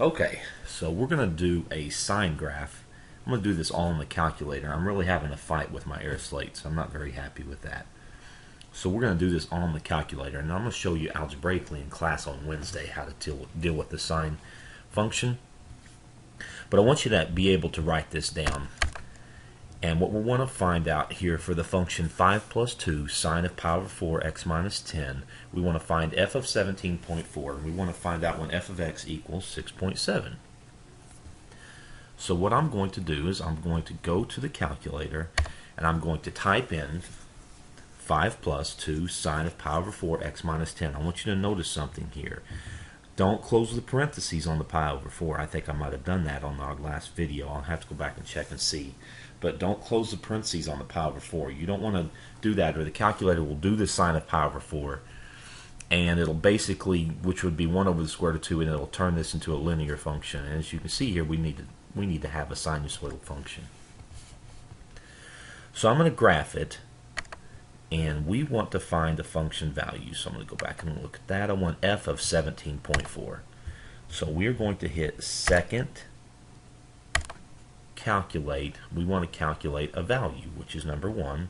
Okay, so we're going to do a sine graph. I'm going to do this all in the calculator. I'm really having a fight with my air slate, so I'm not very happy with that. So we're going to do this all in the calculator, and I'm going to show you algebraically in class on Wednesday how to deal with the sine function. But I want you to be able to write this down. And what we want to find out here for the function 5 plus 2 sine of pi over 4 x minus 10, we want to find f of 17.4, and we want to find out when f of x equals 6.7. So what I'm going to do is I'm going to go to the calculator, and I'm going to type in 5 plus 2 sine of pi over 4 x minus 10. I want you to notice something here. Don't close the parentheses on the pi over 4. I think I might have done that on our last video. I'll have to go back and check and see. But don't close the parentheses on the pi over 4. You don't want to do that, or the calculator will do the sine of pi over 4, and it'll basically, which would be 1 over the square root of 2, and it'll turn this into a linear function. And as you can see here, we need to have a sinusoidal function. So I'm going to graph it, and we want to find the function value. So I'm going to go back and look at that. I want f of 17.4. So we're going to hit second calculate. We want to calculate a value, which is number 1,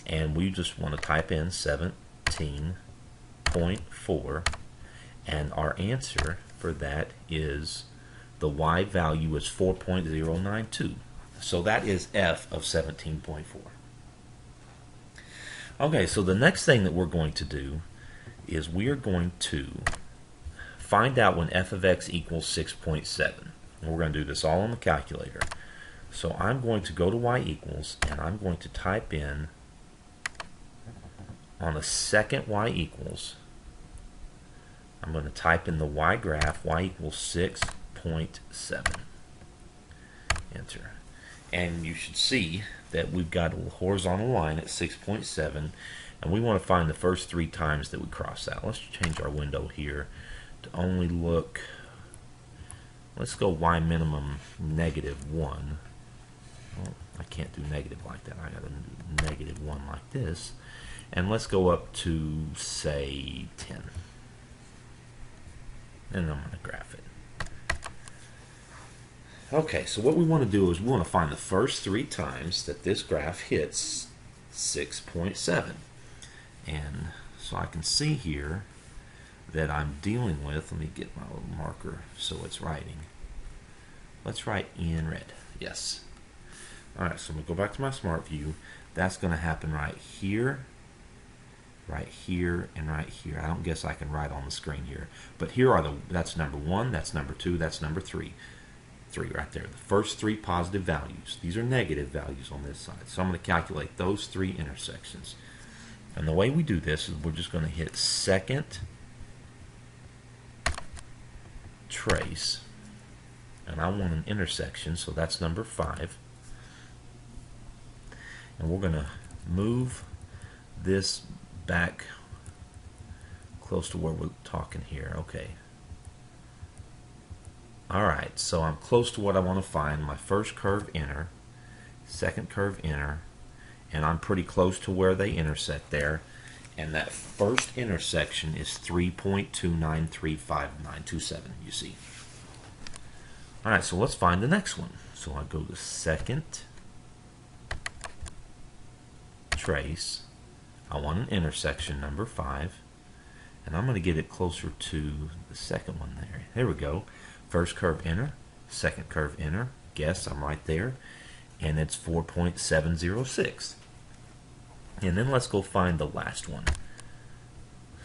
and we just want to type in 17.4, and our answer for that is the y value is 4.092. So that is f of 17.4. Okay, so the next thing that we're going to do is we are going to find out when f of x equals 6.7. And we're going to do this all on the calculator. So I'm going to go to y equals, and I'm going to type in on the second y equals, I'm going to type in the y graph, y equals 6.7. Enter. And you should see that we've got a horizontal line at 6.7, and we want to find the first 3 times that we cross that. Let's change our window here to only look. Let's go y minimum -1. Well, I can't do negative like that. I got to do -1 like this. And let's go up to, say, 10. And I'm going to graph it. Okay, so what we want to do is we want to find the first 3 times that this graph hits 6.7. And so I can see here that I'm dealing with, let me get my little marker so it's writing. Let's write in red. Yes. Alright, so I'm going to go back to my smart view. That's going to happen right here, and right here. I don't guess I can write on the screen here. But here are that's number 1, that's number 2, that's number 3. 3 right there. The first 3 positive values. These are negative values on this side. So I'm going to calculate those 3 intersections. And the way we do this is we're just going to hit second trace, and I want an intersection, so that's number 5, and we're going to move this back close to where we're talking here. Okay, alright, so I'm close to what I want to find. My first curve enter, second curve enter, and I'm pretty close to where they intersect there. And that first intersection is 3.293597, you see. Alright, so let's find the next one. So I go to second trace. I want an intersection, number 5. And I'm going to get it closer to the second one there. There we go. First curve enter, second curve enter. Guess I'm right there. And it's 4.706. And then let's go find the last one.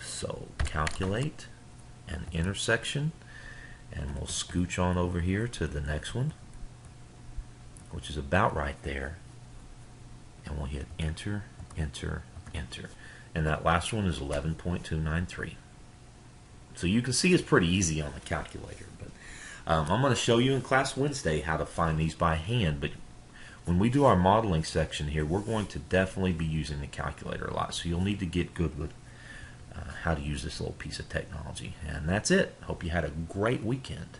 So calculate an intersection, and we'll scooch on over here to the next one, which is about right there, and we'll hit enter, enter, enter. And that last one is 11.293. So you can see it's pretty easy on the calculator. But I'm going to show you in class Wednesday how to find these by hand. But when we do our modeling section here, we're going to definitely be using the calculator a lot. So you'll need to get good with how to use this little piece of technology. And that's it. Hope you had a great weekend.